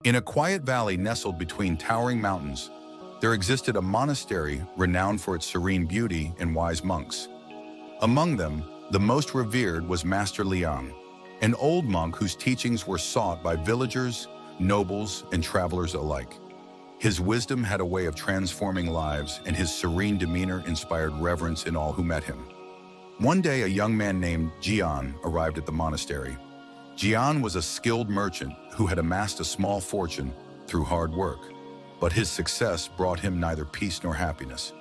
In a quiet valley nestled between towering mountains, there existed a monastery renowned for its serene beauty and wise monks. Among them, the most revered was Master Liang, an old monk whose teachings were sought by villagers, nobles, and travelers alike. His wisdom had a way of transforming lives, and his serene demeanor inspired reverence in all who met him. One day, a young man named Jian arrived at the monastery. Jian was a skilled merchant who had amassed a small fortune through hard work, but his success brought him neither peace nor happiness.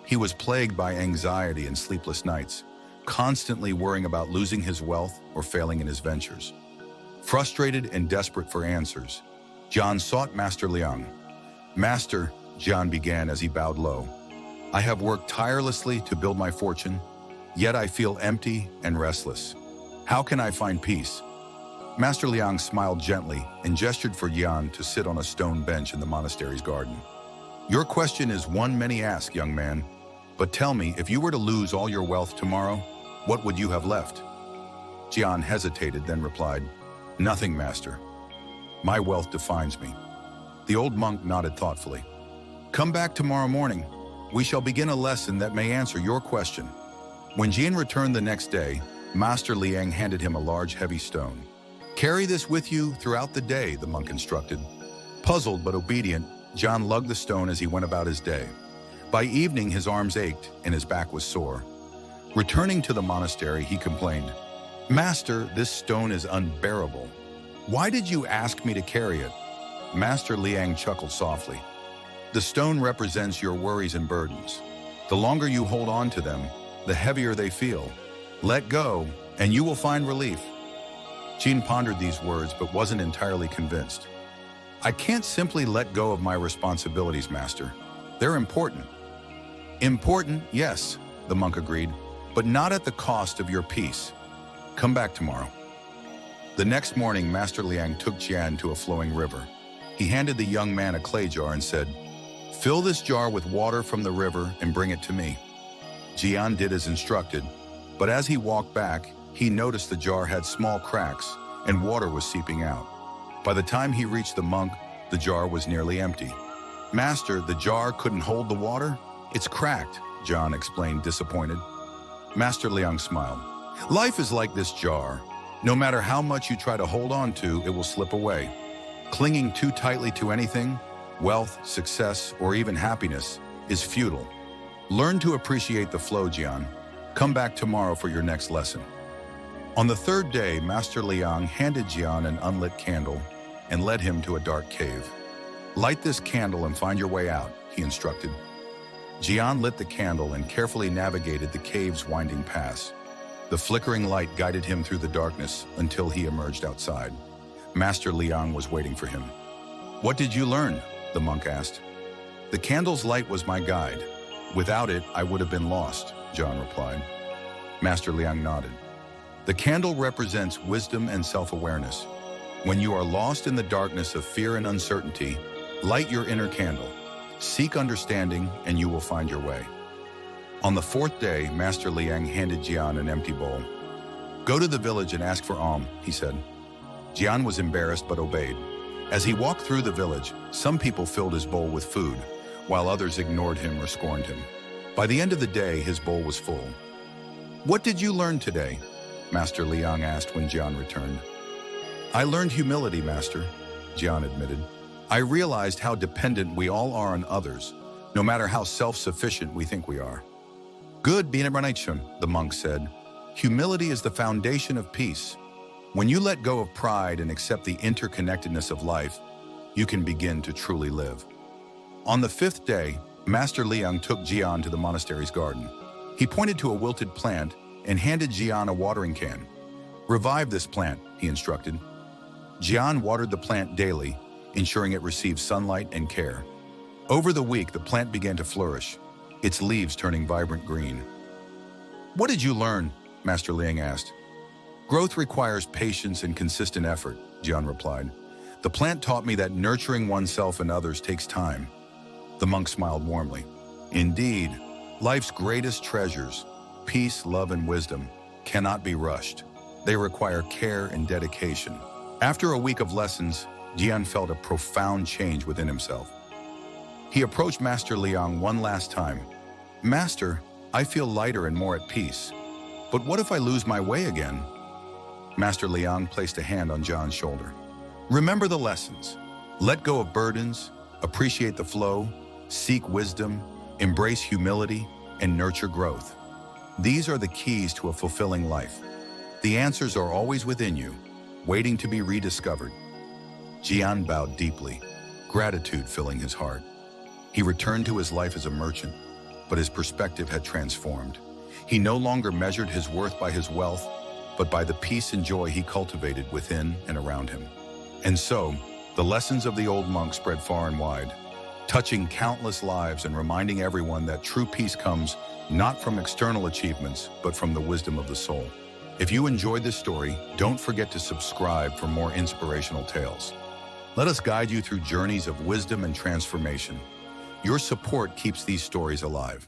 He was plagued by anxiety and sleepless nights, constantly worrying about losing his wealth or failing in his ventures. Frustrated and desperate for answers, Jian sought Master Liang. "Master," Jian began as he bowed low, "I have worked tirelessly to build my fortune, yet I feel empty and restless. How can I find peace?" Master Liang smiled gently and gestured for Jian to sit on a stone bench in the monastery's garden. "Your question is one many ask, young man. But tell me, if you were to lose all your wealth tomorrow, what would you have left?" Jian hesitated, then replied, "Nothing, Master. My wealth defines me." The old monk nodded thoughtfully. "Come back tomorrow morning. We shall begin a lesson that may answer your question." When Jian returned the next day, Master Liang handed him a large, heavy stone. "Carry this with you throughout the day," the monk instructed. Puzzled but obedient, Jian lugged the stone as he went about his day. By evening, his arms ached and his back was sore. Returning to the monastery, he complained, "Master, this stone is unbearable. Why did you ask me to carry it?" Master Liang chuckled softly. "The stone represents your worries and burdens. The longer you hold on to them, the heavier they feel. Let go, and you will find relief." Jian pondered these words but wasn't entirely convinced. "I can't simply let go of my responsibilities, Master. They're important." "Important, yes," the monk agreed, "but not at the cost of your peace. Come back tomorrow." The next morning, Master Liang took Jian to a flowing river. He handed the young man a clay jar and said, "Fill this jar with water from the river and bring it to me." Jian did as instructed, but as he walked back, he noticed the jar had small cracks and water was seeping out. By the time he reached the monk, the jar was nearly empty. "Master, the jar couldn't hold the water? It's cracked," Jian explained, disappointed. Master Liang smiled. "Life is like this jar. No matter how much you try to hold on to, it will slip away. Clinging too tightly to anything, wealth, success, or even happiness, is futile. Learn to appreciate the flow, Jian. Come back tomorrow for your next lesson." On the third day, Master Liang handed Jian an unlit candle and led him to a dark cave. "Light this candle and find your way out," he instructed. Jian lit the candle and carefully navigated the cave's winding paths. The flickering light guided him through the darkness until he emerged outside. Master Liang was waiting for him. "What did you learn?" the monk asked. "The candle's light was my guide. Without it, I would have been lost," Jian replied. Master Liang nodded. "The candle represents wisdom and self-awareness. When you are lost in the darkness of fear and uncertainty, light your inner candle. Seek understanding, and you will find your way." On the fourth day, Master Liang handed Jian an empty bowl. "Go to the village and ask for alms," he said. Jian was embarrassed but obeyed. As he walked through the village, some people filled his bowl with food, while others ignored him or scorned him. By the end of the day, his bowl was full. "What did you learn today?" Master Liang asked when Jian returned. "I learned humility, Master," Jian admitted. "I realized how dependent we all are on others, no matter how self-sufficient we think we are." "Good, Binaranicham," the monk said. "Humility is the foundation of peace. When you let go of pride and accept the interconnectedness of life, you can begin to truly live." On the fifth day, Master Liang took Jian to the monastery's garden. He pointed to a wilted plant and handed Jian a watering can. "Revive this plant," he instructed. Jian watered the plant daily, ensuring it received sunlight and care. Over the week, the plant began to flourish, its leaves turning vibrant green. "What did you learn?" Master Liang asked. "Growth requires patience and consistent effort," Jian replied. "The plant taught me that nurturing oneself and others takes time." The monk smiled warmly. "Indeed, life's greatest treasures, peace, love, and wisdom, cannot be rushed. They require care and dedication." After a week of lessons, Jian felt a profound change within himself. He approached Master Liang one last time. "Master, I feel lighter and more at peace. But what if I lose my way again?" Master Liang placed a hand on Jian's shoulder. "Remember the lessons. Let go of burdens, appreciate the flow, seek wisdom, embrace humility, and nurture growth. These are the keys to a fulfilling life. The answers are always within you, waiting to be rediscovered." Jian bowed deeply, gratitude filling his heart. He returned to his life as a merchant, but his perspective had transformed. He no longer measured his worth by his wealth, but by the peace and joy he cultivated within and around him. And so, the lessons of the old monk spread far and wide, touching countless lives and reminding everyone that true peace comes not from external achievements, but from the wisdom of the soul. If you enjoyed this story, don't forget to subscribe for more inspirational tales. Let us guide you through journeys of wisdom and transformation. Your support keeps these stories alive.